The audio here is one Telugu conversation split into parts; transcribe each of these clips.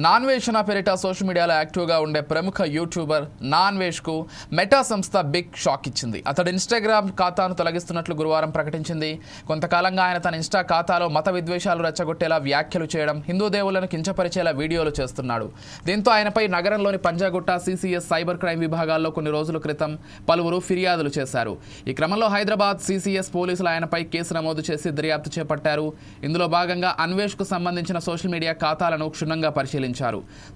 నాన్వేషణ పేరిట సోషల్ మీడియాలో యాక్టివ్గా ఉండే ప్రముఖ యూట్యూబర్ నాన్వేష్కు మెటా సంస్థ బిగ్ షాక్ ఇచ్చింది. అతడు ఇన్స్టాగ్రామ్ ఖాతాను తొలగిస్తున్నట్లు గురువారం ప్రకటించింది. కొంతకాలంగా ఆయన తన ఇన్స్టా ఖాతాలో మత విద్వేషాలు రెచ్చగొట్టేలా వ్యాఖ్యలు చేయడం, హిందూ దేవుళ్లను కించపరిచేలా వీడియోలు చేస్తున్నాడు. దీంతో ఆయనపై నగరంలోని పంజాగుట్ట సిసిఎస్ సైబర్ క్రైమ్ విభాగాల్లో కొన్ని రోజుల క్రితం పలువురు ఫిర్యాదులు చేశారు. ఈ క్రమంలో హైదరాబాద్ సిసిఎస్ పోలీసులు ఆయనపై కేసు నమోదు చేసి దర్యాప్తు చేపట్టారు. ఇందులో భాగంగా అన్వేష్కు సంబంధించిన సోషల్ మీడియా ఖాతాలను క్షుణ్ణంగా పరిశీలించారు.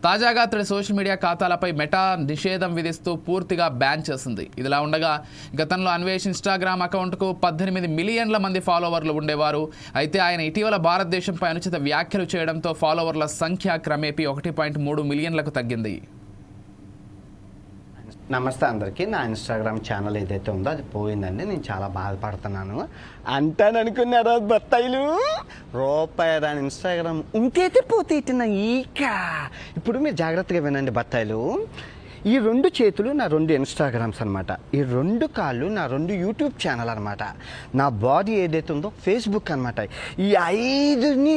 తాజాగా అతడి సోషల్ మీడియా ఖాతాలపై మెటా నిషేధం విధిస్తూ పూర్తిగా బ్యాన్ చేసింది. ఇదిలా ఉండగా గతంలో అన్వేష్ ఇన్స్టాగ్రామ్ అకౌంట్కు 18 మిలియన్ల మంది ఫాలోవర్లు ఉండేవారు. అయితే ఆయన ఇటీవల భారతదేశంపై అనుచిత వ్యాఖ్యలు చేయడంతో ఫాలోవర్ల సంఖ్య క్రమేపీ 1.3 మిలియన్లకు తగ్గింది. నమస్తే అందరికీ. నా ఇన్స్టాగ్రామ్ ఛానల్ ఏదైతే ఉందో అది పోయిందండి. నేను చాలా బాధపడుతున్నాను. అంటాననుకున్నారా బత్తాయిలు? రూపాయి రాని ఇన్స్టాగ్రామ్ ఇంకైతే పోతే ఇట్టిన ఈక. ఇప్పుడు మీరు జాగ్రత్తగా వినండి బత్తాయిలు. ఈ 2 చేతులు నా 2 ఇన్స్టాగ్రామ్స్ అనమాట. ఈ 2 కాళ్ళు నా 2 యూట్యూబ్ ఛానల్ అనమాట. నా బాడీ ఏదైతే ఉందో ఫేస్బుక్ అనమాట. ఈ 5ని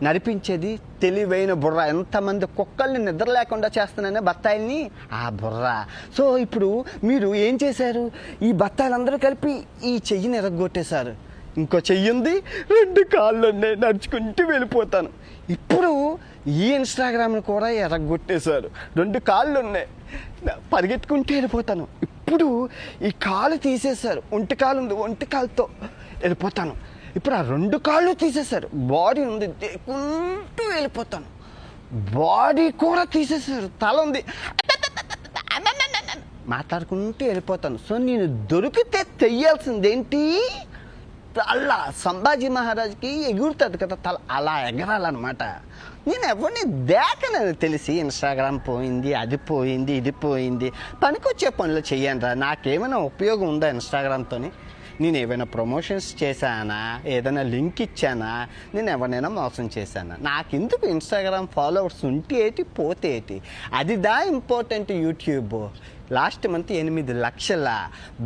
నడిపించేది తెలివైన బుర్ర. ఎంతమంది కుక్కల్ని నిద్ర లేకుండా చేస్తున్నానే బత్తాయిల్ని, ఆ బుర్ర. సో ఇప్పుడు మీరు ఏం చేశారు? ఈ బత్తాయిలందరూ కలిపి ఈ చెయ్యిని ఎరగొట్టేశారు. ఇంకో చెయ్యి ఉంది, 2 కాళ్ళు ఉన్నాయి, నడుచుకుంటూ వెళ్ళిపోతాను. ఇప్పుడు ఈ ఇన్స్టాగ్రామ్ని కూడా ఎరగొట్టేశారు. 2 కాళ్ళు ఉన్నాయి, పరిగెత్తుకుంటూ వెళ్ళిపోతాను. ఇప్పుడు ఈ కాలు తీసేశారు. ఒంటి కాలు ఉంది, ఒంటి కాలుతో వెళ్ళిపోతాను. ఇప్పుడు ఆ 2 కాళ్ళు తీసేశారు. బాడీ ఉంది, దేకుంటూ వెళ్ళిపోతాను. బాడీ కూడా తీసేశారు. తల ఉంది, మాట్లాడుకుంటూ వెళ్ళిపోతాను. సో నేను దొరికితే తెయ్యాల్సింది ఏంటి? అలా సంభాజీ మహారాజ్కి ఎగురుతుంది కదా తల, అలా ఎగరాలన్నమాట. నేను ఎవరిని దేకనని తెలిసి ఇన్స్టాగ్రామ్ పోయింది, అది పోయింది, ఇది పోయింది. పనికొచ్చే పనులు చెయ్యండి రా. నాకేమైనా ఉపయోగం ఉందా ఇన్స్టాగ్రామ్తో? నేను ఏమైనా ప్రమోషన్స్ చేశానా? ఏదైనా లింక్ ఇచ్చానా? నేను ఎవరినైనా మోసం చేశానా? నాకెందుకు ఇన్స్టాగ్రామ్ ఫాలోవర్స్ ఉంటే ఏంటి, పోతే ఏంటి? అది ఇంపార్టెంట్. యూట్యూబ్ లాస్ట్ మంత్ 8 లక్షల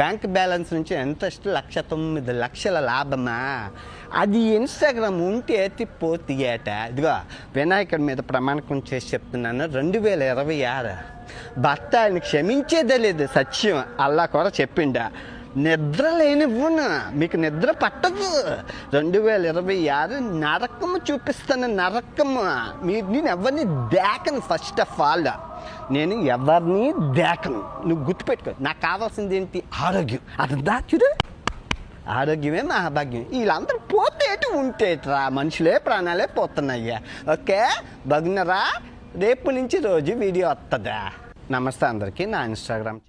బ్యాంక్ బ్యాలెన్స్ నుంచి ఎంత 1,09,00,000 లాభమా? అది ఇన్స్టాగ్రామ్ ఉంటే ఎత్తి పోతే ఏట. ఇదిగో వినాయకుడి మీద ప్రమాణకం చేసి చెప్తున్నాను, 2026 భర్త ఆయన క్షమించేదే లేదు. సత్యం అల్లా కూడా చెప్పిండా. నిద్ర లేనివ్వను, మీకు నిద్ర పట్టదు. 2026 నరకము చూపిస్తాను, నరకము. నేను ఎవరిని దేకను. ఫస్ట్ ఆఫ్ ఆల్ నేను ఎవరిని దేకను. నువ్వు గుర్తుపెట్టుకో. నాకు కావాల్సింది ఏంటి? ఆరోగ్యం. అది చూడు, ఆరోగ్యమే మహాభాగ్యం. వీళ్ళందరూ పోతేటి ఉంటేట్రా, మనుషులే ప్రాణాలే పోతున్నాయ్యా. ఓకే బాగున్నారా? రేపు నుంచి రోజు వీడియో వస్తుందా? నమస్తే అందరికీ. నా ఇన్స్టాగ్రామ్